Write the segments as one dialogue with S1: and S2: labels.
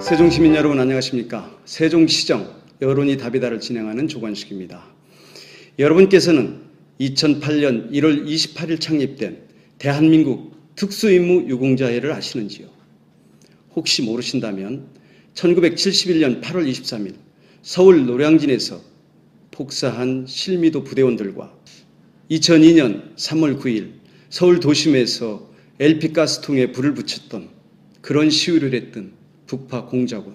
S1: 세종시민 여러분 안녕하십니까? 세종시정 여론이 답이다를 진행하는 조관식입니다. 여러분께서는 2008년 1월 28일 창립된 대한민국 특수임무유공자회를 아시는지요? 혹시 모르신다면 1971년 8월 23일 서울 노량진에서 폭사한 실미도 부대원들과 2002년 3월 9일 서울 도심에서 LP가스통에 불을 붙였던 그런 시위를 했던 북파 공작원,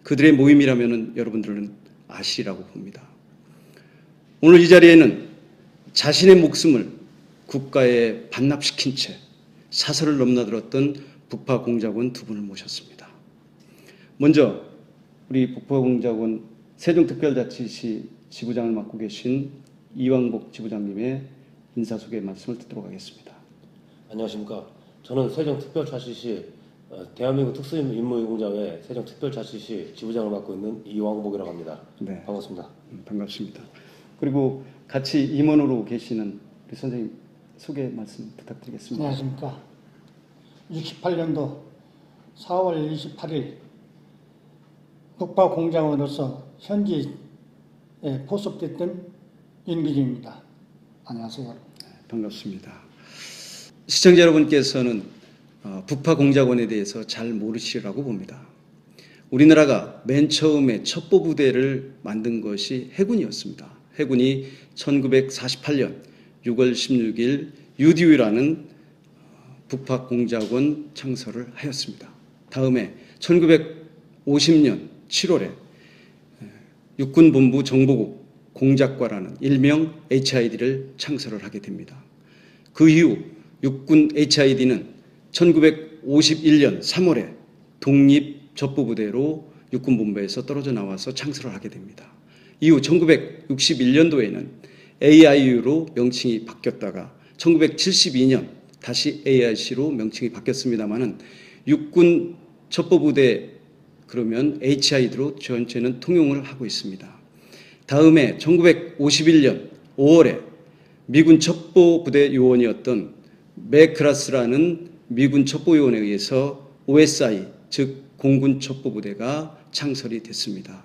S1: 그들의 모임이라면 여러분들은 아시리라고 봅니다. 오늘 이 자리에는 자신의 목숨을 국가에 반납시킨 채 사설을 넘나들었던 북파 공작원 두 분을 모셨습니다. 먼저 우리 북파 공작원 세종특별자치시 지부장을 맡고 계신 이왕복 지부장님의 인사소개 말씀을 듣도록 하겠습니다.
S2: 안녕하십니까. 저는 세종특별자치시 대한민국 특수임무유공자회 세종특별자치시 지부장을 맡고 있는 이왕복이라고 합니다.
S1: 네.
S2: 반갑습니다.
S1: 반갑습니다. 그리고 같이 임원으로 계시는 우리 선생님 소개 말씀 부탁드리겠습니다.
S3: 안녕하십니까. 68년도 4월 28일 북파 공작원으로서 현지에 포섭됐던 윤기진입니다. 안녕하세요.
S1: 반갑습니다. 시청자 여러분께서는 북파 공작원에 대해서 잘 모르시리라고 봅니다. 우리나라가 맨 처음에 첩보부대를 만든 것이 해군이었습니다. 해군이 1948년 6월 16일 UDU라는 북파 공작원 창설을 하였습니다. 다음에 1950년 7월에 육군본부 정보국 공작과라는 일명 HID를 창설을 하게 됩니다. 그 이후 육군 HID는 1951년 3월에 독립첩보부대로 육군본부에서 떨어져 나와서 창설을 하게 됩니다. 이후 1961년도에는 AIU로 명칭이 바뀌었다가 1972년 다시 AIC로 명칭이 바뀌었습니다만은 육군 첩보부대 그러면 HID로 전체는 통용을 하고 있습니다. 다음에 1951년 5월에 미군 첩보부대 요원이었던 맥크라스라는 미군 첩보요원에 의해서 OSI 즉 공군 첩보부대가 창설이 됐습니다.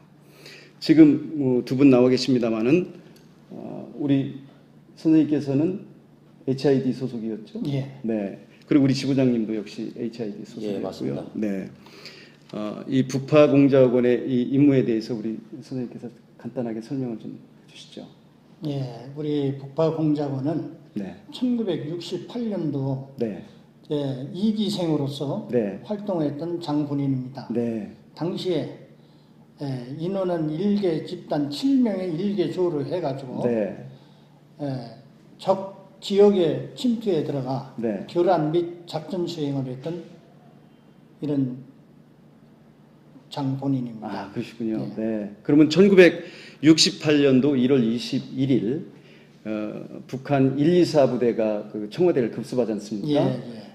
S1: 지금 두 분 나와 계십니다만은 우리 선생님께서는 HID 소속이었죠?
S3: 예.
S1: 네. 그리고 우리 지부장님도 역시 HID 소속이었고요.
S2: 예, 맞습니다.
S1: 네. 이 북파 공작원의 이 임무에 대해서 우리 선생님께서 간단하게 설명을 좀 해주시죠.
S3: 예, 우리 북파 공작원은
S1: 네.
S3: 1968년도
S1: 네.
S3: 2기생으로서
S1: 네.
S3: 활동했던 장군인입니다.
S1: 네.
S3: 당시에 인원은 1개 집단 7명의 1개 조를 해가지고
S1: 네.
S3: 적 지역에 침투해 들어가
S1: 네.
S3: 교란 및 작전 수행을 했던 이런 장본인입니다.
S1: 아, 그러시군요.
S3: 네.
S1: 네. 그러면 1968년도 1월 21일 북한 124 부대가 그 청와대를 급습하지 않습니까?
S3: 예, 예.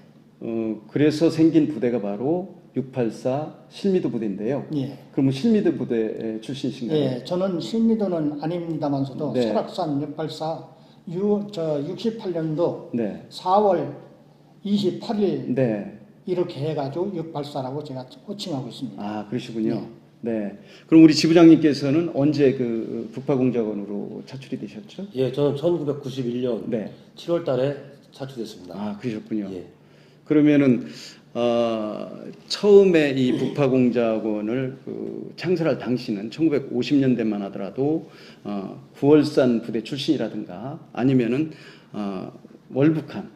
S1: 그래서 생긴 부대가 바로 684 실미도 부대인데요.
S3: 예.
S1: 그러면 실미도 부대 출신이신가요?
S3: 예, 저는 실미도는 아닙니다만서도
S1: 네.
S3: 설악산 684 68년도
S1: 네.
S3: 4월 28일
S1: 네.
S3: 이렇게 해가지고 684라고 제가 호칭하고 있습니다.
S1: 아, 그러시군요. 네. 그럼 우리 지부장님께서는 언제 그 북파 공작원으로 차출이 되셨죠?
S2: 예, 저는 1991년
S1: 네.
S2: 7월 달에 차출됐습니다.
S1: 아, 그러셨군요.
S2: 예.
S1: 그러면은 처음에 이 북파 공작원을 창설할 당시는 1950년대만 하더라도 구월산 부대 출신이라든가 아니면은 월북한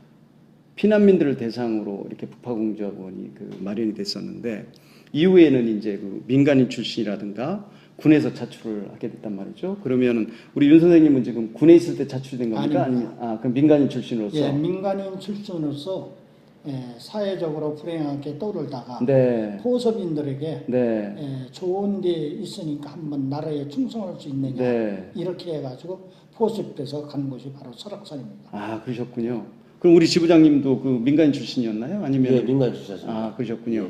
S1: 피난민들을 대상으로 이렇게 북파 공작원이 마련이 됐었는데 이후에는 이제 민간인 출신이라든가 군에서 차출을 하게 됐단 말이죠. 그러면은 우리 윤 선생님은 지금 군에 있을 때 차출된 겁니까?
S3: 아닙니다.
S1: 아니면 그럼 민간인 출신으로서?
S3: 예, 민간인 출신으로서 사회적으로 불행하게 떠돌다가
S1: 네.
S3: 포섭인들에게
S1: 네.
S3: 좋은 데 있으니까 한번 나라에 충성할 수 있느냐
S1: 네.
S3: 이렇게 해가지고 포섭돼서 간 곳이 바로 설악산입니다.
S1: 아, 그러셨군요. 그럼 우리 지부장님도 그 민간인 출신이었나요? 아니면
S2: 예, 민간 출신입니다.
S1: 아, 그러셨군요.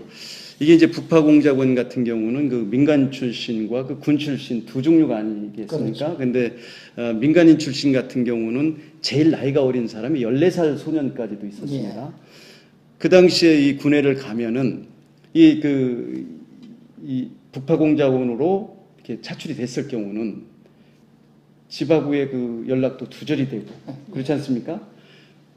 S1: 이게 이제 북파 공작원 같은 경우는 그 민간 출신과 그 군 출신 두 종류가 아니겠습니까?
S3: 그렇죠.
S1: 근데 민간인 출신 같은 경우는 제일 나이가 어린 사람이 14살 소년까지도 있었습니다. 그 당시에 이 군회를 가면은 이 이 북파공작원으로 이렇게 차출이 됐을 경우는 집하고의 그 연락도 두절이 되고 그렇지 않습니까?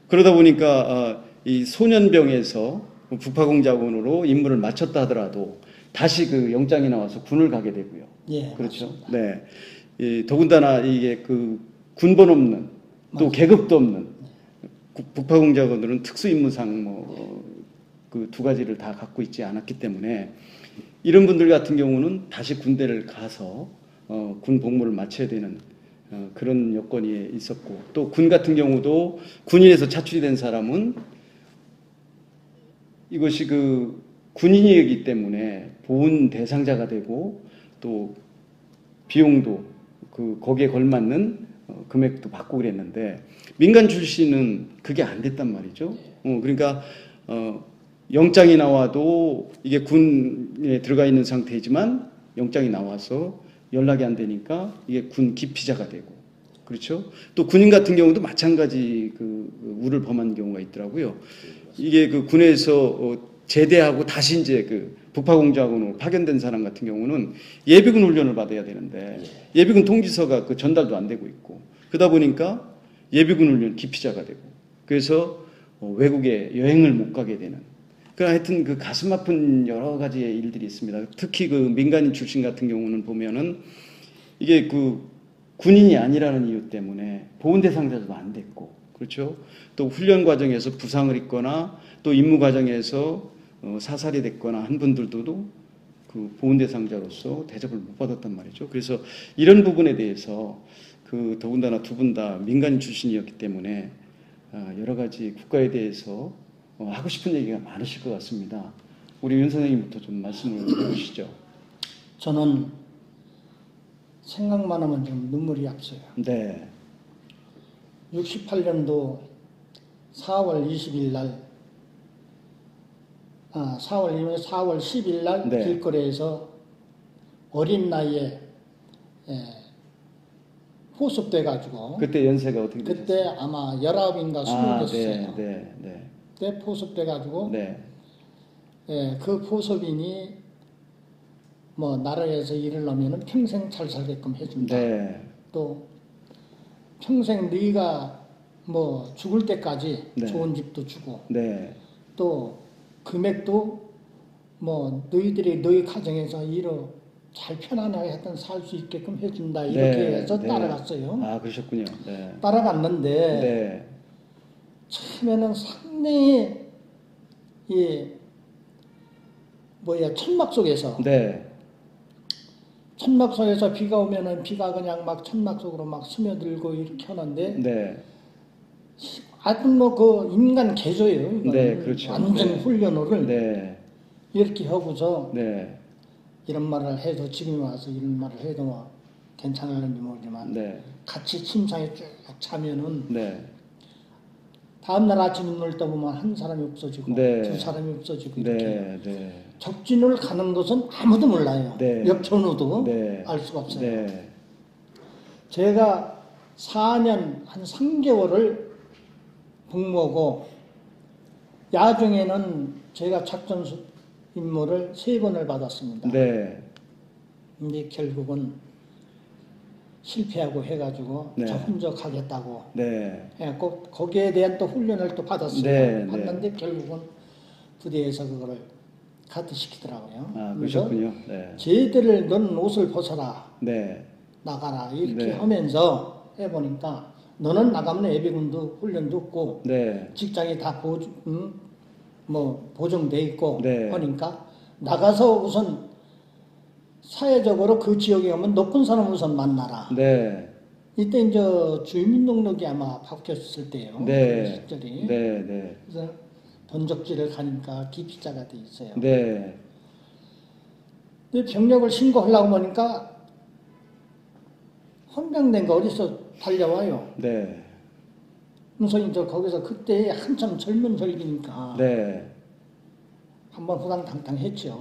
S1: 그러다 보니까 이 소년병에서 북파공작원으로 임무를 마쳤다 하더라도 다시 그 영장이 나와서 군을 가게 되고요.
S3: 예,
S1: 그렇죠.
S3: 맞습니다.
S1: 네. 더군다나 이게 그 군번 없는 또 계급도 없는 북파공작원들은 특수임무상 뭐 그 두 가지를 다 갖고 있지 않았기 때문에 이런 분들 같은 경우는 다시 군대를 가서 군 복무를 마쳐야 되는 그런 여건이 있었고 또 군 같은 경우도 군인에서 차출이 된 사람은 이것이 그 군인이기 때문에 보훈 대상자가 되고 또 비용도 그 거기에 걸맞는 금액도 받고 그랬는데 민간 출신은 그게 안 됐단 말이죠. 그러니까 영장이 나와도 이게 군에 들어가 있는 상태이지만 영장이 나와서 연락이 안 되니까 이게 군 기피자가 되고 그렇죠. 또 군인 같은 경우도 마찬가지 그 우를 범한 경우가 있더라고요. 이게 그 군에서 제대하고 다시 이제 그 북파공작원으로 파견된 사람 같은 경우는 예비군 훈련을 받아야 되는데 예비군 통지서가 그 전달도 안 되고 있고 그러다 보니까 예비군 훈련 기피자가 되고 그래서 외국에 여행을 못 가게 되는 그러니까 하여튼 그 가슴 아픈 여러 가지의 일들이 있습니다. 특히 그 민간인 출신 같은 경우는 보면은 이게 그 군인이 아니라는 이유 때문에 보훈 대상자도 안 됐고 그렇죠. 또 훈련 과정에서 부상을 입거나 또 임무 과정에서 사살이 됐거나 한 분들도 그 보훈 대상자로서 대접을 못 받았단 말이죠. 그래서 이런 부분에 대해서 그 더군다나 두 분 다 민간인 출신이었기 때문에 여러 가지 국가에 대해서 하고 싶은 얘기가 많으실 것 같습니다. 우리 윤 선생님부터 좀 말씀을 해주시죠.
S3: 저는 생각만 하면 좀 눈물이 앞서요.
S1: 네.
S3: 68년도 4월 20일 날, 4월 10일 날
S1: 네.
S3: 길거리에서 어린 나이에 포섭돼가지고
S1: 그때 연세가 어떻게 되셨어요?
S3: 그때 아마 19인가 20이었어요.
S1: 네.
S3: 그때 포섭돼가지고
S1: 네.
S3: 그 포섭인이 뭐 나라에서 일을 하면은 평생 잘 살게끔 해준다.
S1: 네.
S3: 또 평생 네가 뭐 죽을 때까지
S1: 네.
S3: 좋은 집도 주고
S1: 네.
S3: 또 금액도 뭐 너희들이 너희 가정에서 일을 잘 편안하게 하여튼 살 수 있게끔 해준다 이렇게
S1: 네.
S3: 해서
S1: 네.
S3: 따라갔어요.
S1: 아 그러셨군요. 네.
S3: 따라갔는데
S1: 네.
S3: 처음에는 상당히 이 천막 속에서
S1: 네.
S3: 천막 속에서 비가 오면은 비가 그냥 막 천막 속으로 막 스며들고 이렇게 하는데
S1: 네.
S3: 하여튼 뭐 그 인간 개조예요. 이건.
S1: 네, 그렇죠.
S3: 완전
S1: 네.
S3: 훈련을
S1: 네.
S3: 이렇게 하고서
S1: 네.
S3: 이런 말을 해도 지금 와서 이런 말을 해도 뭐 괜찮을는지 모르지만
S1: 네.
S3: 같이 침상에 쭉 자면은
S1: 네.
S3: 다음날 아침 눈을 떠보면 한 사람이 없어지고
S1: 네.
S3: 두 사람이 없어지고 이렇게
S1: 네. 네.
S3: 적진을 가는 것은 아무도 몰라요.
S1: 네.
S3: 옆 전우도
S1: 네.
S3: 알 수가 없어요.
S1: 네.
S3: 제가 4년 한 3개월을 복무하고 야중에는 제가 작전 임무를 3번을 받았습니다.
S1: 네.
S3: 근데 결국은 실패하고 해가지고
S1: 네.
S3: 저 혼자 가겠다고
S1: 네.
S3: 해갖고 거기에 대한 또 훈련을 또 받았어요.
S1: 네,
S3: 받는데 결국은 부대에서 그거를 가트시키더라고요.
S1: 아
S3: 그래서
S1: 그러셨군요. 네.
S3: 쟤들을 넌 옷을 벗어라
S1: 네.
S3: 나가라 이렇게
S1: 네.
S3: 하면서 해보니까 너는 나가면 예비군도 훈련도 없고
S1: 네.
S3: 직장이 다 보정돼 있고
S1: 네.
S3: 하니까 나가서 우선 사회적으로 그 지역에 가면 높은 사람 우선 만나라.
S1: 네.
S3: 이때 이제 주민등록이 아마 바뀌었을 때예요.
S1: 네.
S3: 그 시절이.
S1: 네. 네.
S3: 그래서 don적지를 가니까 기피자가 돼 있어요.
S1: 네.
S3: 근데 병력을 신고하려고 하니까 헌병된 거 어디서 달려와요.
S1: 네.
S3: 그래서 이제 거기서 그때 한참 젊은 절기니까
S1: 네.
S3: 한번 후당탕탕 했죠.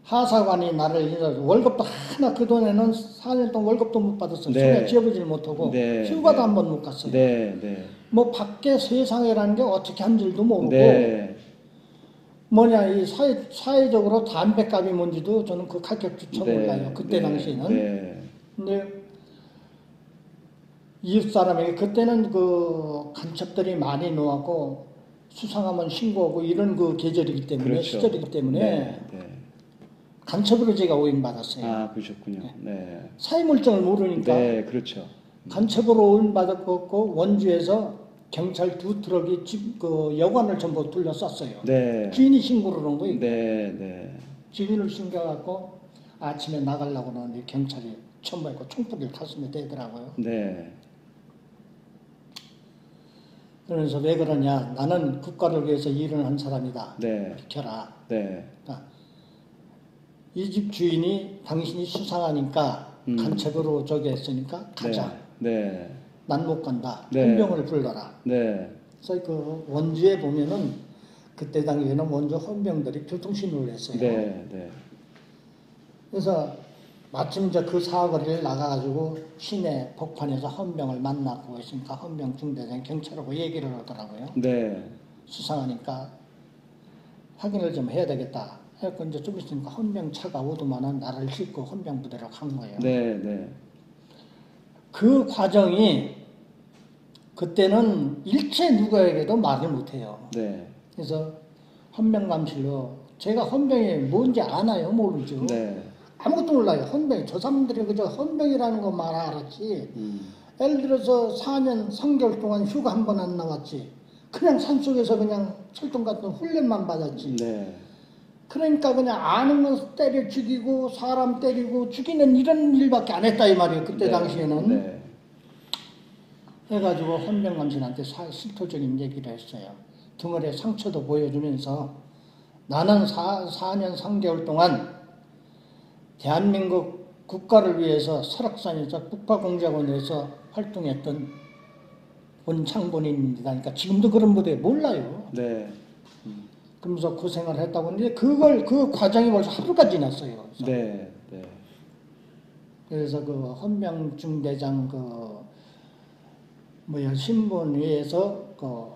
S3: 하사관이 나를 인사 월급도 하나 그 돈에는 4년 동안 월급도 못 받았어요.
S1: 네.
S3: 손에 쥐어보질 못하고
S1: 네.
S3: 휴가도
S1: 네.
S3: 한 번 못 갔어요.
S1: 네, 네.
S3: 뭐 밖에 세상이라는 게 어떻게 한 줄도 모르고
S1: 네.
S3: 뭐냐 이 사회적으로 담배값이 뭔지도 저는 그 가격조차 몰라요. 그때 당시에는.
S1: 네.
S3: 근데 이웃 사람에게 그때는 그 간첩들이 많이 놓았고 수상하면 신고하고 이런 그 계절이기 때문에
S1: 그렇죠.
S3: 시절이기 때문에
S1: 네. 네.
S3: 간첩으로 제가 오인받았어요.
S1: 아, 그러셨군요. 네.
S3: 사회물정을 모르니까
S1: 네, 그렇죠.
S3: 간첩으로 오인받았고 원주에서 경찰 2트럭이 그 여관을 전부 둘러쌌어요.
S1: 네.
S3: 주인이 신고를 한 거예요.
S1: 네, 네.
S3: 주인을 숨겨갖고 아침에 나가려고 그러는데 경찰이 첨부했고 총불을 가슴에 대더라고요.
S1: 네.
S3: 그러면서 왜 그러냐? 나는 국가를 위해서 일을 한 사람이다.
S1: 네.
S3: 비켜라.
S1: 네.
S3: 이 집 주인이 당신이 수상하니까 간첩으로 저기 했으니까 가자.
S1: 네.
S3: 난 못 간다.
S1: 네.
S3: 헌병을 불러라.
S1: 네.
S3: 그래서 그 원주에 보면은 그때 당시에는 원주 헌병들이 교통신호를 했어요.
S1: 네. 네.
S3: 그래서 마침 이제 그 사거리를 나가가지고 시내 복판에서 헌병을 만나고 있으니까 헌병 중대장 경찰하고 얘기를 하더라고요.
S1: 네.
S3: 수상하니까 확인을 좀 해야 되겠다. 해갖고 이제 좀 있으니까 헌병 차가 오더만은 나를 싣고 헌병 부대로 간 거예요.
S1: 네. 네.
S3: 그 과정이 그때는 일체 누구에게도 말을 못해요.
S1: 네.
S3: 그래서 헌병감실로 제가 헌병이 뭔지 아나요? 모르죠.
S1: 네.
S3: 아무것도 몰라요. 헌병이 저 사람들이 그저 헌병이라는 것만 알았지. 예를 들어서 4년 3개월 동안 휴가 한 번 안 나왔지. 그냥 산속에서 그냥 철동 같은 훈련만 받았지.
S1: 네.
S3: 그러니까 그냥 아는 건 때려 죽이고 사람 때리고 죽이는 이런 일밖에 안 했다 이 말이에요. 그때
S1: 네.
S3: 당시에는.
S1: 네.
S3: 해가지고 헌병감신한테 실토적인 얘기를 했어요. 등을에 상처도 보여주면서 나는 4년 3개월 동안 대한민국 국가를 위해서 설악산에서 북파공작원에서 활동했던 원창본인입니다. 그러니까 지금도 그런 부대 몰라요.
S1: 네.
S3: 그러면서 고생을 했다고 하는데 그 과정이 벌써 하루가 지났어요. 그래서,
S1: 네. 네.
S3: 그래서 그 헌병중대장 신분위에서 그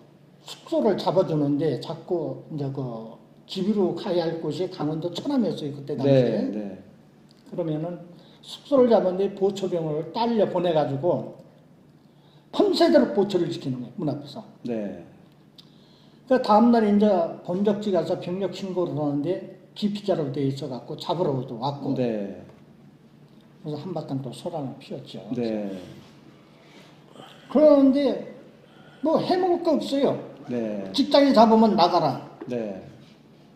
S3: 숙소를 잡아주는데 자꾸 이제 그 집으로 가야 할 곳이 강원도 천암이었어요. 그때 당시에.
S1: 네. 네.
S3: 그러면은 숙소를 잡았는데 보초병을 딸려 보내가지고 밤새도록 보초를 지키는 거예요. 문 앞에서.
S1: 네.
S3: 그 다음날 이제 본적지 가서 병력 신고를 하는데 기피자로 되어 있어갖고 잡으러도 왔고.
S1: 네.
S3: 그래서 한바탕 또 소란을 피웠죠.
S1: 네.
S3: 그러는데 뭐 해먹을 거 없어요.
S1: 네.
S3: 직장에 잡으면 나가라.
S1: 네.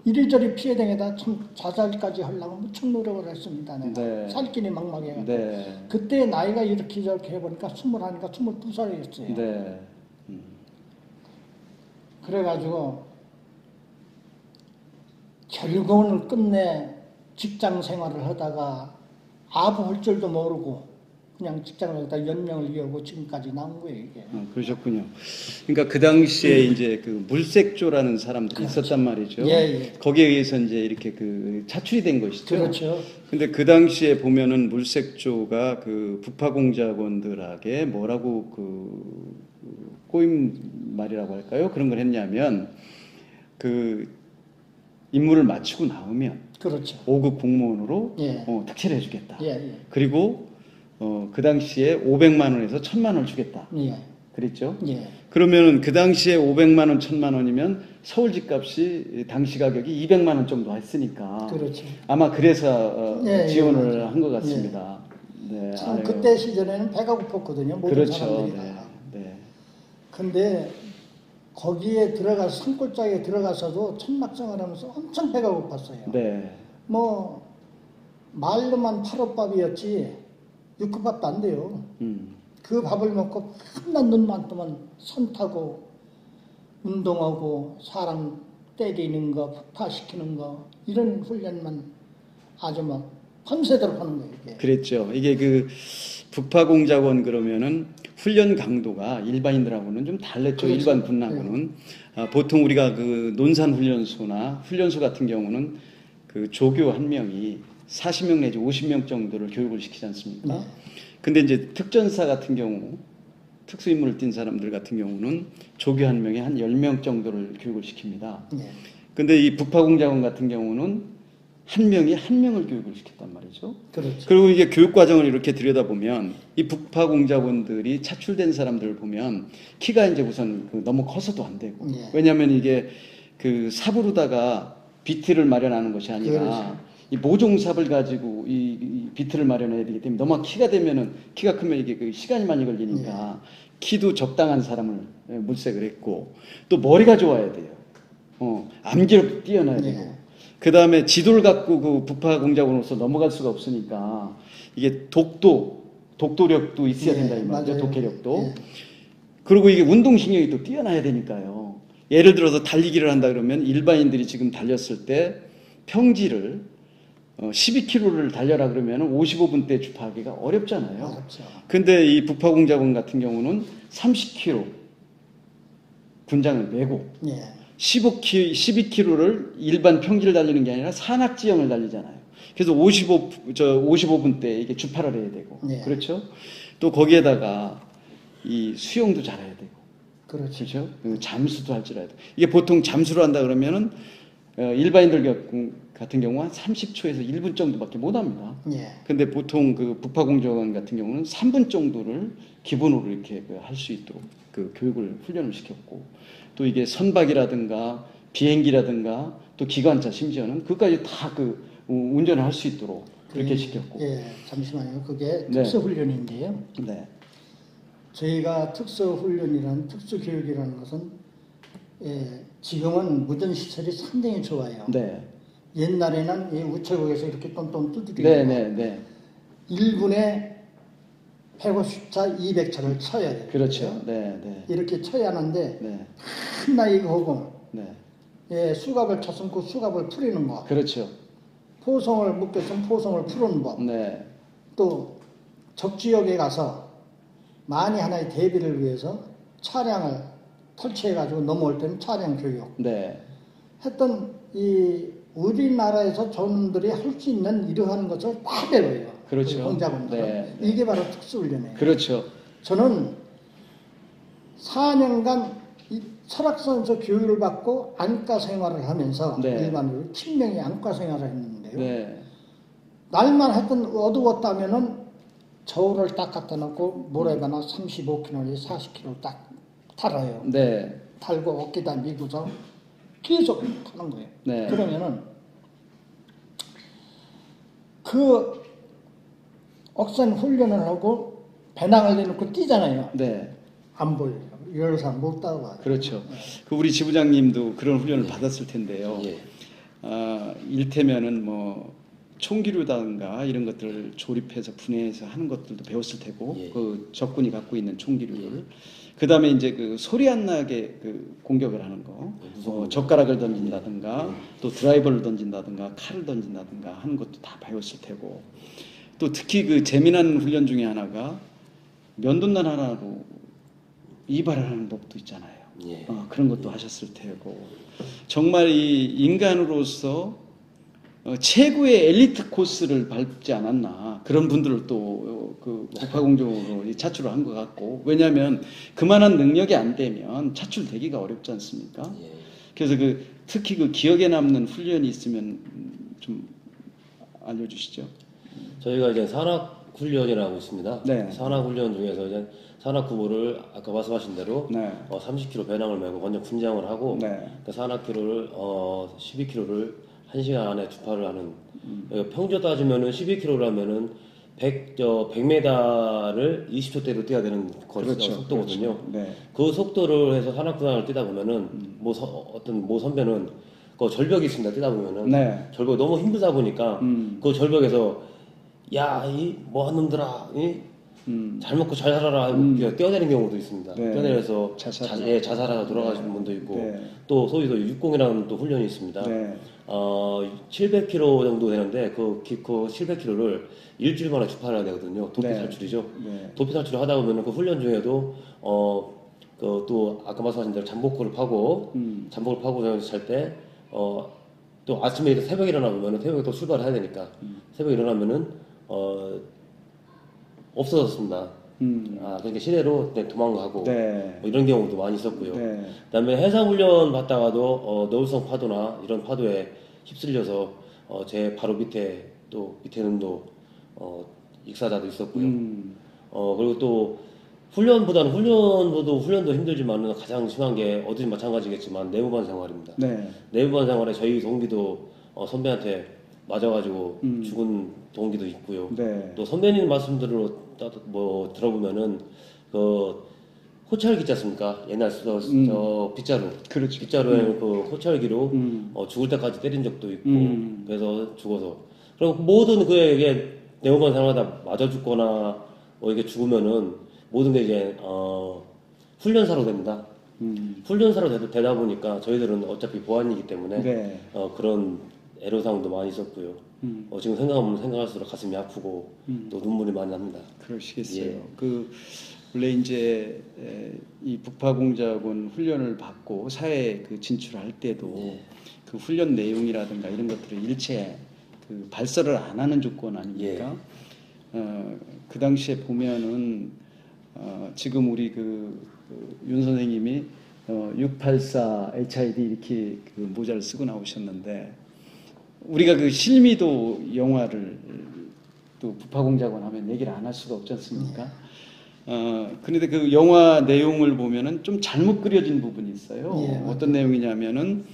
S3: 이리저리 피해 당해다 참 자살까지 하려고 무척 노력을 했습니다. 내가.
S1: 네.
S3: 살 길이 막막해가지고.
S1: 네.
S3: 그때 나이가 이렇게 저렇게 해보니까 21이니까 22살이었어요.
S1: 네.
S3: 그래가지고 결국은 끝내 직장 생활을 하다가 아부할 줄도 모르고 그냥 직장을 하다 연명을 이어고 지금까지 나온 거예요, 이게.
S1: 그러셨군요. 그러니까 그 당시에 이제 그 물색조라는 사람들이
S3: 그렇죠.
S1: 있었단 말이죠.
S3: 예, 예.
S1: 거기에 의해서 이제 이렇게 그 차출이 된 것이죠.
S3: 그렇죠.
S1: 근데 그 당시에 보면은 물색조가 그 북파공작원들에게 뭐라고 꼬임 말이라고 할까요? 그런 걸 했냐면 그 임무를 마치고 나오면
S3: 그렇죠.
S1: 5급 공무원으로
S3: 예.
S1: 특채를 해주겠다.
S3: 예, 예.
S1: 그리고 그 당시에 500만 원에서 1000만 원을 주겠다.
S3: 예.
S1: 그랬죠?
S3: 예.
S1: 그러면은 그 당시에 500만 원, 1000만 원이면 서울 집값이 당시 가격이 200만 원 정도 했으니까
S3: 그렇죠.
S1: 아마 그래서
S3: 예,
S1: 지원을
S3: 예,
S1: 한 것 같습니다. 네,
S3: 참
S1: 아유.
S3: 그때 시절에는 배가 고팠거든요. 모든
S1: 그렇죠.
S3: 사람들이
S1: 네,
S3: 다.
S1: 네.
S3: 근데 거기에 들어가서 산골짜기에 들어가서도 천막생활 하면서 엄청 배가 고팠어요.
S1: 네.
S3: 뭐 말로만 8호밥이었지 6호밥도 안 돼요. 그 밥을 먹고 한날 눈만 뜨면 선 타고 운동하고 사람 때리는 거 폭파시키는 거 이런 훈련만 아주 막 밤새도록 하는 거예요. 이게.
S1: 그랬죠. 이게 그 북파공작원 그러면은 훈련 강도가 일반인들하고는 좀 달랐죠.
S3: 그렇죠.
S1: 일반 군하고는 보통 우리가 그 논산훈련소나 훈련소 같은 경우는 그 그 조교 한 명이 40명 내지 50명 정도를 교육을 시키지 않습니까?
S3: 네.
S1: 근데 이제 특전사 같은 경우 특수임무를 띈 사람들 같은 경우는 조교 한 명에 한 10명 정도를 교육을 시킵니다.
S3: 네.
S1: 근데 이 북파공작원 같은 경우는 한 명이 한 명을 교육을 시켰단 말이죠.
S3: 그렇죠.
S1: 그리고 이게 교육 과정을 이렇게 들여다보면 이 북파공작원들이 차출된 사람들을 보면 키가 이제 우선 그 너무 커서도 안 되고
S3: 네.
S1: 왜냐하면 이게 그 삽으로다가 비트를 마련하는 것이 아니라
S3: 그렇죠.
S1: 이 모종삽을 가지고 이 비트를 마련해야 되기 때문에 너무 키가 되면은 키가 크면 이게 그 시간이 많이 걸리니까 키도 적당한 사람을 물색을 했고 또 머리가 좋아야 돼요. 암기력도 뛰어나야 되고
S3: 네.
S1: 그 다음에 지도를 갖고 그 북파공작원으로서 넘어갈 수가 없으니까 이게 독도력도 있어야
S3: 네,
S1: 된다 이 말이죠.
S3: 맞아요.
S1: 독해력도.
S3: 네.
S1: 그리고 이게 운동신경이 또 뛰어나야 되니까요. 예를 들어서 달리기를 한다 그러면 일반인들이 지금 달렸을 때 평지를 12km를 달려라 그러면 55분대 주파하기가 어렵잖아요.
S3: 어렵죠.
S1: 근데 이 북파공작원 같은 경우는 30km 군장을 메고
S3: 네.
S1: 12km를 일반 평지를 달리는 게 아니라 산악지형을 달리잖아요. 그래서 55분대 이게 주파를 해야 되고.
S3: 네.
S1: 그렇죠? 또 거기에다가 이 수영도 잘해야 되고.
S3: 그렇죠.
S1: 그렇죠? 잠수도 할 줄 알아야 돼. 이게 보통 잠수를 한다 그러면은 일반인들 같은 경우 한 30초에서 1분 정도밖에 못 합니다.
S3: 네.
S1: 근데 보통 그 북파공작원 같은 경우는 3분 정도를 기본으로 이렇게 할 수 있도록 그 교육을 훈련을 시켰고 또 이게 선박이라든가 비행기라든가 또 기관차 심지어는 그까지 다 그 운전을 할 수 있도록 그렇게 시켰고.
S3: 예, 잠시만요. 그게
S1: 네.
S3: 특수훈련인데요.
S1: 네.
S3: 저희가 특수훈련이라는 특수교육이라는 것은 지금은 무전 시설이 상당히 좋아요.
S1: 네.
S3: 옛날에는 이 우체국에서 이렇게 똔똔 두드리고
S1: 네, 네, 네.
S3: 1분에 150차, 200차를 쳐야 돼요.
S1: 그렇죠. 네, 네.
S3: 이렇게 쳐야 하는데
S1: 네.
S3: 한나 이거 하고
S1: 네.
S3: 수갑을 쳤으면 그 수갑을 풀리는 거,
S1: 그렇죠.
S3: 포성을 묶였으면 포성을 푸는 법,
S1: 네.
S3: 또 적지역에 가서 만이 하나의 대비를 위해서 차량을 설치해가지고 넘어올 때는 차량 교육
S1: 네.
S3: 했던 이 우리나라에서 저놈들이 할 수 있는 이러한 것을 다 배워요.
S1: 그렇죠.
S3: 공작원들은.
S1: 네.
S3: 이게 바로 특수훈련이에요.
S1: 그렇죠.
S3: 저는 4년간 이 설악산에서 교육을 받고 안과 생활을 하면서
S1: 네.
S3: 일반으로 친명히 안과 생활을 했는데요.
S1: 네.
S3: 날만 하여튼 어두웠다면은 저울을 딱 갖다 놓고 모래바나 35km, 40km 딱 탈아요.
S1: 네.
S3: 탈고 어깨다 미고서 계속 타는 거예요.
S1: 네.
S3: 그러면은 그 억산 훈련을 하고 배낭을 내놓고 뛰잖아요.
S1: 네.
S3: 안 보여요. 이래서 못 따라와요.
S1: 그렇죠. 그 우리 지부장님도 그런 훈련을 받았을 텐데요.
S2: 예.
S1: 일테면은 뭐 총기류다든가 이런 것들을 조립해서 분해해서 하는 것들도 배웠을 테고
S2: 예.
S1: 그 적군이 갖고 있는 총기류를 그 다음에 이제 그 소리 안 나게 그 공격을 하는 거, 젓가락을 던진다든가 또 드라이버를 던진다든가 칼을 던진다든가 하는 것도 다 배웠을 테고 또 특히 그 재미난 훈련 중에 하나가 면도날 하나로 이발을 하는 법도 있잖아요.
S2: 예.
S1: 그런 것도 하셨을 테고 정말 이 인간으로서 최고의 엘리트 코스를 밟지 않았나 그런 분들을 또 그 북파공작원으로 차출을 한 것 같고 왜냐하면 그만한 능력이 안 되면 차출되기가 어렵지 않습니까?
S2: 예.
S1: 그래서 그 특히 그 기억에 남는 훈련이 있으면 좀 알려주시죠.
S2: 저희가 이제 산악훈련이라고 있습니다.
S1: 네.
S2: 산악훈련 중에서 이제 산악구보를 아까 말씀하신 대로
S1: 네.
S2: 30km 배낭을 메고 먼저 군장을 하고
S1: 네.
S2: 그 산악기로를 12km를 1시간 안에 주파를 하는 평저 따지면은 12km라면은 100m를 20초대로 뛰어야 되는
S1: 그렇죠.
S2: 속도거든요.
S1: 그렇죠. 네.
S2: 그 속도를 해서 산악구장을 뛰다 보면은 어떤 모 선배는 그 절벽이 있습니다. 뛰다 보면은
S1: 네.
S2: 절벽이 너무 힘들다 보니까 그 절벽에서 야 이 뭐한 놈들아 잘 먹고 잘 살아라 하고 뛰어내리는 경우도 있습니다.
S1: 네.
S2: 뛰어내려서
S1: 자살.
S2: 자살하다 돌아가시는 분도 있고
S1: 네.
S2: 또 소위도 육공이라는 또 훈련이 있습니다.
S1: 네.
S2: 700km 정도 되는데 그 700km를 일주일 만에 주파해야 되거든요. 도피
S1: 네.
S2: 탈출이죠.
S1: 네.
S2: 도피 탈출을 하다 보면 그 훈련 중에도 그 또 아까 말씀하신 대로 잠복구를 파고 잠복을 파고 살때 또 아침에 새벽에 일어나면 새벽에 또 출발을 해야 되니까 새벽에 일어나면은 없어졌습니다. 그러니까 시내로 도망가고
S1: 네.
S2: 뭐 이런 경우도 많이 있었고요.
S1: 네.
S2: 그다음에 해상훈련 받다가도 노을성 파도나 이런 파도에 휩쓸려서 제 바로 밑에는 또 익사자도 있었고요. 그리고 또 훈련도 힘들지만은 가장 심한 게 어디든 마찬가지겠지만 내무반 생활입니다.
S1: 네.
S2: 내무반 생활에 저희 동기도 선배한테 맞아가지고 죽은 동기도 있고요.
S1: 네.
S2: 또 선배님 말씀들로 뭐 들어보면은 그 호철기 있지 않습니까? 옛날 저 빗자루.
S1: 그렇죠.
S2: 빗자루에 그 호철기로 죽을 때까지 때린 적도 있고 그래서 죽어서 그리고 모든 그에게 내무반 생활하다 맞아 죽거나 뭐 이게 죽으면은 모든 게 이제 훈련사로 됩니다. 훈련사로 되다 보니까 저희들은 어차피 보안이기 때문에
S1: 네.
S2: 그런 애로사항도 많이 있었고요. 지금 생각하면 생각할수록 가슴이 아프고 또 눈물이 많이 납니다.
S1: 그러시겠어요.
S2: 예.
S1: 원래 이제 이 북파공작원 훈련을 받고 사회에 진출할 때도
S2: 예.
S1: 그 훈련 내용이라든가 이런 것들을 일체 발설을 안 하는 조건 아닙니까? 그 당시에 보면은 지금 우리 윤 선생님이 684 HID 이렇게 모자를 쓰고 나오셨는데 우리가 실미도 영화를 또 북파공작원 하면 얘기를 안 할 수가 없지 않습니까? 그런데 그 영화 내용을 보면은 좀 잘못 그려진 부분이 있어요.
S3: 예,
S1: 어떤 내용이냐면은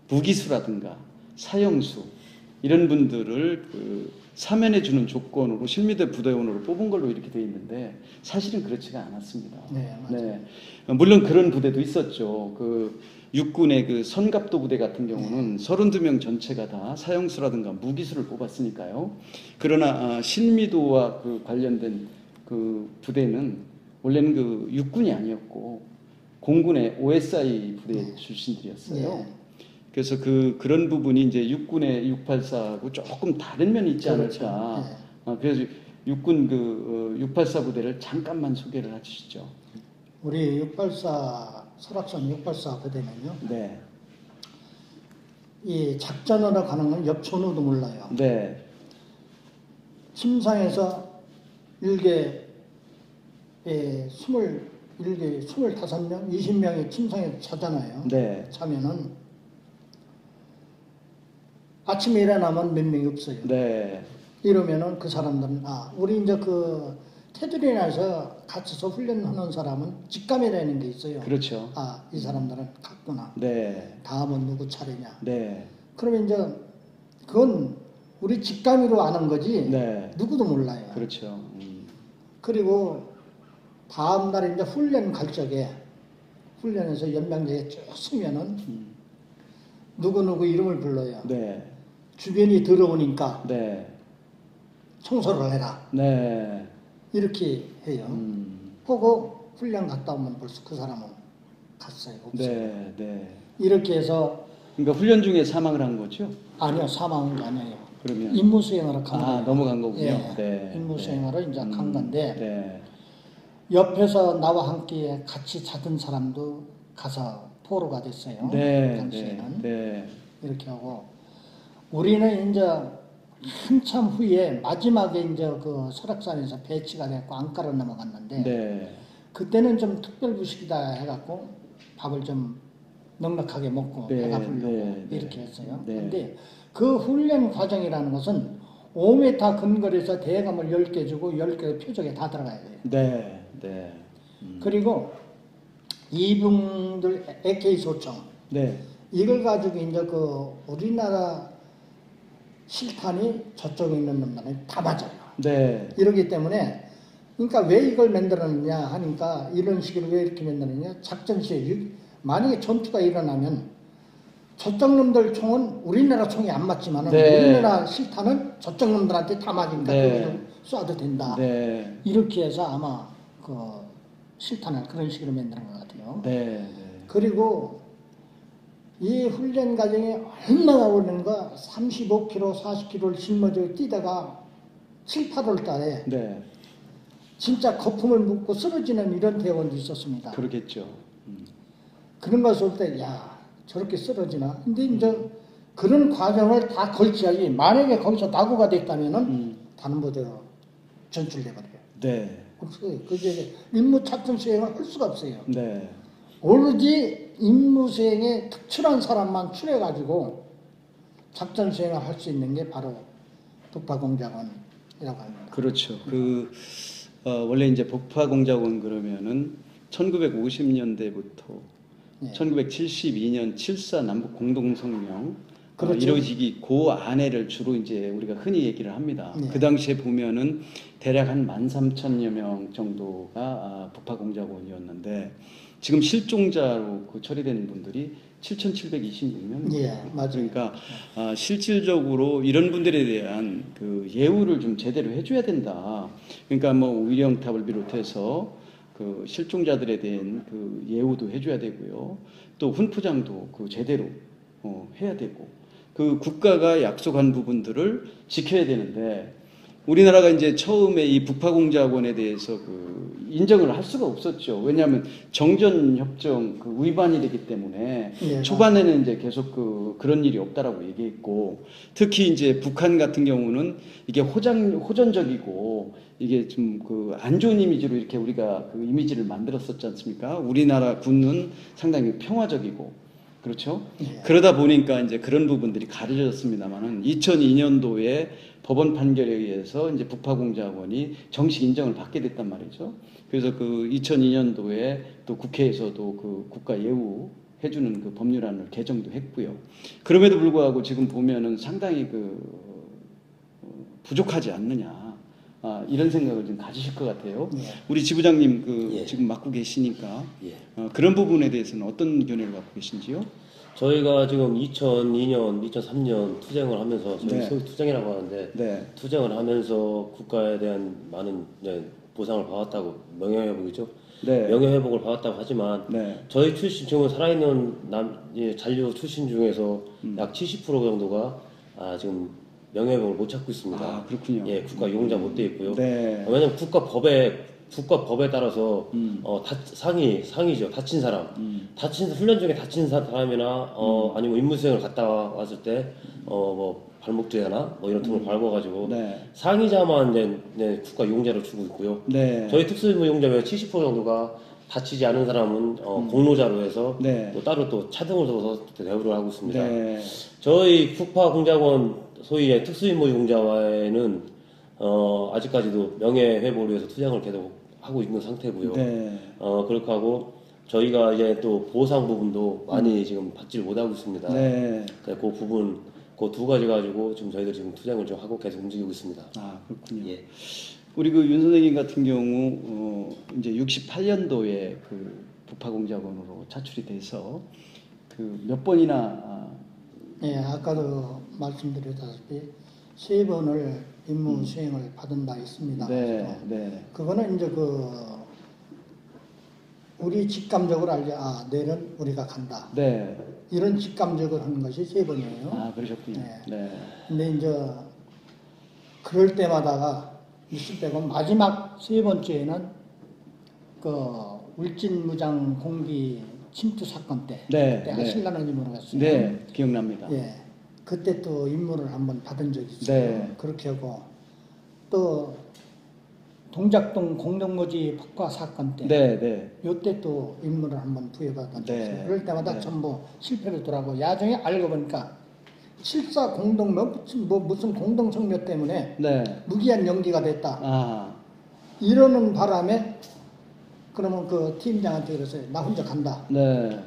S1: 무기수라든가 사형수 이런 분들을 사면해 주는 조건으로 실미대 부대원으로 뽑은 걸로 이렇게 돼 있는데 사실은 그렇지가 않았습니다.
S3: 네, 맞아요.
S1: 네. 물론 그런 부대도 있었죠. 육군의 선갑도 부대 같은 경우는 32명 전체가 다 사형수라든가 무기수를 뽑았으니까요. 그러나 실미도와 관련된 부대는 원래는 육군이 아니었고 공군의 OSI 부대 출신들이었어요.
S3: 예.
S1: 그래서 그런 부분이 이제 육군의 684하고 조금 다른 면이 있지
S3: 그렇죠.
S1: 않을까.
S3: 예.
S1: 그래서 육군 684 부대를 잠깐만 소개를 해주시죠.
S3: 우리 684 설악산 684 부대는요.
S1: 네.
S3: 이 작전으로 가는 건 역촌우도 몰라요.
S1: 네.
S3: 침상에서 일개 25명, 20명이 침상에 자잖아요.
S1: 네.
S3: 자면은 아침에 일어나면 몇 명이 없어요.
S1: 네.
S3: 이러면은 그 사람들은 우리 이제 테두리에서 갇혀서 훈련하는 사람은 직감이라는 게 있어요.
S1: 그렇죠.
S3: 이 사람들은 갔구나.
S1: 네.
S3: 다음은 누구 차례냐.
S1: 네.
S3: 그러면 이제 그건 우리 직감으로 아는 거지.
S1: 네.
S3: 누구도 몰라요.
S1: 그렇죠.
S3: 그리고 다음 날 이제 훈련 갈 적에 훈련에서 연명대에 쭉 서면은 누구 이름을 불러요.
S1: 네.
S3: 주변이 더러우니까
S1: 네.
S3: 청소를 해라.
S1: 네.
S3: 이렇게 해요. 보고 훈련 갔다 오면 벌써 그 사람은 갔어요. 없어요.
S1: 네. 네.
S3: 이렇게 해서
S1: 그러니까 훈련 중에 사망을 한 거죠?
S3: 아니요, 사망한 게 아니에요.
S1: 그러면
S3: 임무 수행하러 간 거예요.
S1: 넘어간 거군요.
S3: 예,
S1: 네.
S3: 임무 수행하러 이제 간 건데
S1: 네.
S3: 옆에서 나와 함께 같이 자던 사람도 가서 포로가 됐어요.
S1: 네.
S3: 당시에는
S1: 네.
S3: 이렇게 하고 우리는 이제 한참 후에 마지막에 이제 설악산에서 배치가 됐고 안가로 넘어갔는데
S1: 네.
S3: 그때는 좀 특별부식이다 해갖고 밥을 좀 넉넉하게 먹고
S1: 네,
S3: 배가 부르고
S1: 네,
S3: 이렇게
S1: 네.
S3: 했어요.
S1: 네.
S3: 근데 그 훈련 과정이라는 것은 5m 근거리에서 대감을 10개 주고 10개 표적에 다 들어가야 돼요.
S1: 네. 네.
S3: 그리고 이병들 AK 소총
S1: 네.
S3: 이걸 가지고 이제 우리나라 실탄이 저쪽에 있는 놈들은 다 맞아요.
S1: 네.
S3: 이러기 때문에 그러니까 왜 이걸 만들었느냐 하니까 이런 식으로 왜 이렇게 만들었느냐 작전 시에 만약에 전투가 일어나면 저쪽 놈들 총은 우리나라 총이 안 맞지만
S1: 네.
S3: 우리나라 실탄은 저쪽 놈들한테 다 맞으니까
S1: 네.
S3: 쏴도 된다.
S1: 네.
S3: 이렇게 해서 아마 실탄을 그런 식으로 만드는 것 같아요.
S1: 네. 네.
S3: 그리고 이 훈련 과정이 얼마나 오르는가 35km, 40km를 짊어지고 뛰다가 7, 8월 달에
S1: 네.
S3: 진짜 거품을 묻고 쓰러지는 이런 대원도 있었습니다.
S1: 그러겠죠.
S3: 그런 것을 볼 때, 야, 저렇게 쓰러지나. 근데 이제 그런 과정을 다 걸쳐야지. 만약에 거기서 낙오가 됐다면은 다른 부대로 전출돼버려요.
S1: 네.
S3: 없어요. 그게 임무 작전 수행을 할 수가 없어요.
S1: 네.
S3: 오로지 임무 수행에 특출한 사람만 추려가지고 작전 수행을 할 수 있는 게 바로 북파공작원이라고 합니다.
S1: 그렇죠. 원래 이제 북파공작원 그러면은 1950년대부터
S3: 네.
S1: 1972년 7.4 남북 공동성명
S3: 그렇죠.
S1: 이루어지기 그 안에를 주로 이제 우리가 흔히 얘기를 합니다.
S3: 네.
S1: 그 당시에 보면은 대략 한 13,000여 명 정도가 북파공작원이었는데 지금 실종자로 처리된 분들이 7,726명.
S3: 예, 맞아요.
S1: 그러니까 실질적으로 이런 분들에 대한 그 예우를 좀 제대로 해줘야 된다. 그러니까 뭐 위령탑을 비롯해서 그 실종자들에 대한 그 예우도 해줘야 되고요. 또 훈포장도 그 제대로 해야 되고 그 국가가 약속한 부분들을 지켜야 되는데 우리나라가 이제 처음에 이 북파공작원에 대해서 그 인정을 할 수가 없었죠. 왜냐하면 정전협정 그 위반이 되기 때문에
S3: 예,
S1: 초반에는 이제 계속 그런 일이 없다라고 얘기했고 특히 이제 북한 같은 경우는 이게 호전적이고 이게 좀 그 안 좋은 이미지로 이렇게 우리가 그 이미지를 만들었었지 않습니까? 우리나라 군은 상당히 평화적이고 그렇죠?
S3: 예.
S1: 그러다 보니까 이제 그런 부분들이 가려졌습니다만은 2002년도에 법원 판결에 의해서 이제 북파공작원이 정식 인정을 받게 됐단 말이죠. 그래서 그 2002년도에 또 국회에서도 그 국가 예우 해주는 그 법률안을 개정도 했고요. 그럼에도 불구하고 지금 보면은 상당히 부족하지 않느냐. 이런 생각을 좀 가지실 것 같아요.
S3: 예.
S1: 우리 지부장님
S2: 예.
S1: 지금 맡고 계시니까
S2: 예.
S1: 그런 부분에 대해서는 어떤 견해를 갖고 계신지요?
S2: 저희가 지금 2002년, 2003년 투쟁을 하면서 저희
S1: 네.
S2: 소위 투쟁이라고 하는데
S1: 네.
S2: 투쟁을 하면서 국가에 대한 많은 보상을 받았다고 명예회복이죠.
S1: 네.
S2: 명예회복을 받았다고 하지만
S1: 네.
S2: 저희 출신 지금 살아있는 잔류 출신 중에서 약 70% 정도가 지금 명예회복을 못 찾고 있습니다.
S1: 그렇군요.
S2: 예, 국가 용자 못 돼 있고요.
S1: 네.
S2: 왜냐하면 국가법에 따라서 상이죠. 다친 사람, 훈련 중에 다친 사람이나 아니면 임무수행을 갔다 왔을 때 뭐 발목제나 뭐 이런 등을 밟아가지고
S1: 네.
S2: 상이자만 국가 용자로 주고 있고요.
S1: 네.
S2: 저희 특수임무 용자면 70% 정도가 다치지 않은 사람은 공로자로 해서
S1: 네.
S2: 또 따로 또 차등을 둬서 대우를 하고 있습니다.
S1: 네.
S2: 저희 북파공작원 소위 특수임무 용자와에는 아직까지도 명예회복을 위해서 투쟁을 계속 하고 있는 상태고요.
S1: 네.
S2: 그렇게 하고 저희가 이제 또 보상 부분도 많이 지금 받지를 못하고 있습니다.
S1: 네.
S2: 그 부분 그 두 가지 가지고 지금 저희들 지금 투쟁을 좀 하고 계속 움직이고 있습니다.
S1: 그렇군요.
S2: 예.
S1: 우리 윤 선생님 같은 경우 이제 68년도에 그 북파공작원으로 차출이 돼서 그 몇 번이나
S3: 예, 아까도 말씀드렸다시피 3번을 임무 수행을 받은 바 있습니다.
S1: 네. 네.
S3: 그거는 이제 우리 직감적으로 알죠. 내일은 우리가 간다.
S1: 네.
S3: 이런 직감적으로 하는 것이 3번이에요.
S1: 그러셨군요.
S3: 네.
S1: 네.
S3: 근데 이제 그럴 때마다가 있을 때고 마지막 3번째에는 그 울진무장 공기 침투 사건 때
S1: 네,
S3: 그때
S1: 네.
S3: 하실라는지 모르겠어요.
S1: 네. 기억납니다.
S3: 예, 그때 또 임무를 한번 받은 적이 있어요.
S1: 네.
S3: 그렇게 하고 또 동작동 공동거지 폭파 사건 때
S1: 네. 네.
S3: 요때 또 임무를 한번 부여받은 적이
S1: 네.
S3: 있어요. 그럴 때마다
S1: 네.
S3: 전부 실패를 야중에 알고 보니까 7.4 무슨 공동성명 때문에
S1: 네.
S3: 무기한 연기가 됐다. 이러는 바람에 그러면 그 팀장한테 그랬어요. 나 혼자 간다.
S1: 네.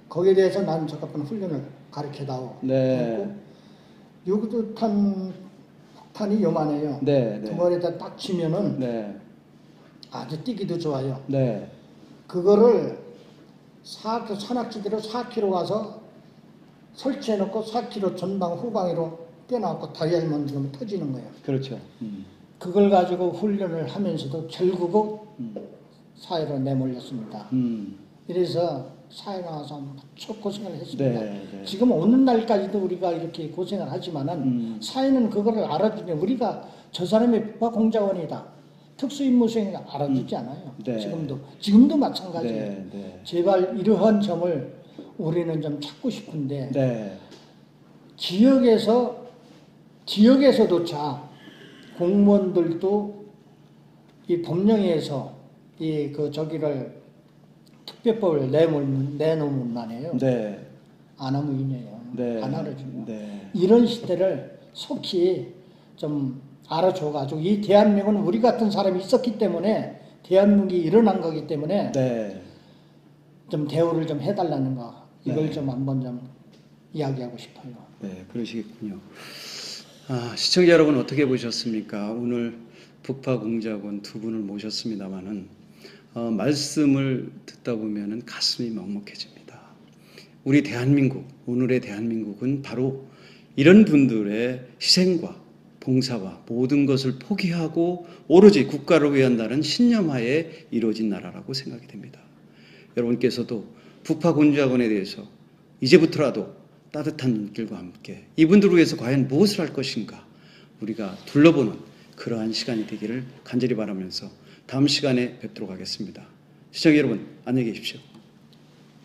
S3: 거기에 대해서 난 적합한 훈련을 가르쳐다오.
S1: 네.
S3: 유구탄 폭탄이 요만해요.
S1: 네.
S3: 그 머리에다 딱 치면은
S1: 네.
S3: 아주 뛰기도 좋아요.
S1: 네.
S3: 그거를 산악지대로 4km 가서 설치해놓고 4km 전방 후방으로 떼어놓고 다이얼만 그러면 터지는 거예요.
S1: 그렇죠.
S3: 그걸 가지고 훈련을 하면서도 결국은 사회로 내몰렸습니다. 이래서 사회 나와서 무척 고생을 했습니다.
S1: 네, 네.
S3: 지금 오는 날까지도 우리가 이렇게 고생을 하지만은 사회는 그거를 알아주면 우리가 저 사람이 북파공작원이다. 특수임무수행이 알아주지 않아요.
S1: 네.
S3: 지금도 마찬가지예요.
S1: 네, 네.
S3: 제발 이러한 점을 우리는 좀 찾고 싶은데
S1: 네.
S3: 지역에서조차 공무원들도 이 법령에서 이 그 저기를 특별법을 내놓으면 말이에요.
S1: 네.
S3: 안 하면 인해요.
S1: 네.
S3: 안 알아주면.
S1: 네.
S3: 이런 시대를 속히 좀 알아줘가지고 이 대한민국은 우리 같은 사람이 있었기 때문에 대한민국이 일어난 거기 때문에
S1: 네.
S3: 좀 대우를 좀 해달라는 거 이걸
S1: 네.
S3: 좀 한번 좀 이야기하고 싶어요.
S1: 네, 그러시겠군요. 시청자 여러분 어떻게 보셨습니까? 오늘 북파공작원 두 분을 모셨습니다만은 말씀을 듣다 보면은 가슴이 먹먹해집니다. 우리 대한민국, 오늘의 대한민국은 바로 이런 분들의 희생과 봉사와 모든 것을 포기하고 오로지 국가를 위한다는 신념하에 이루어진 나라라고 생각이 됩니다. 여러분께서도 북파공작원에 대해서 이제부터라도 따뜻한 눈길과 함께 이분들을 위해서 과연 무엇을 할 것인가 우리가 둘러보는 그러한 시간이 되기를 간절히 바라면서 다음 시간에 뵙도록 하겠습니다. 시청자 여러분 안녕히 계십시오.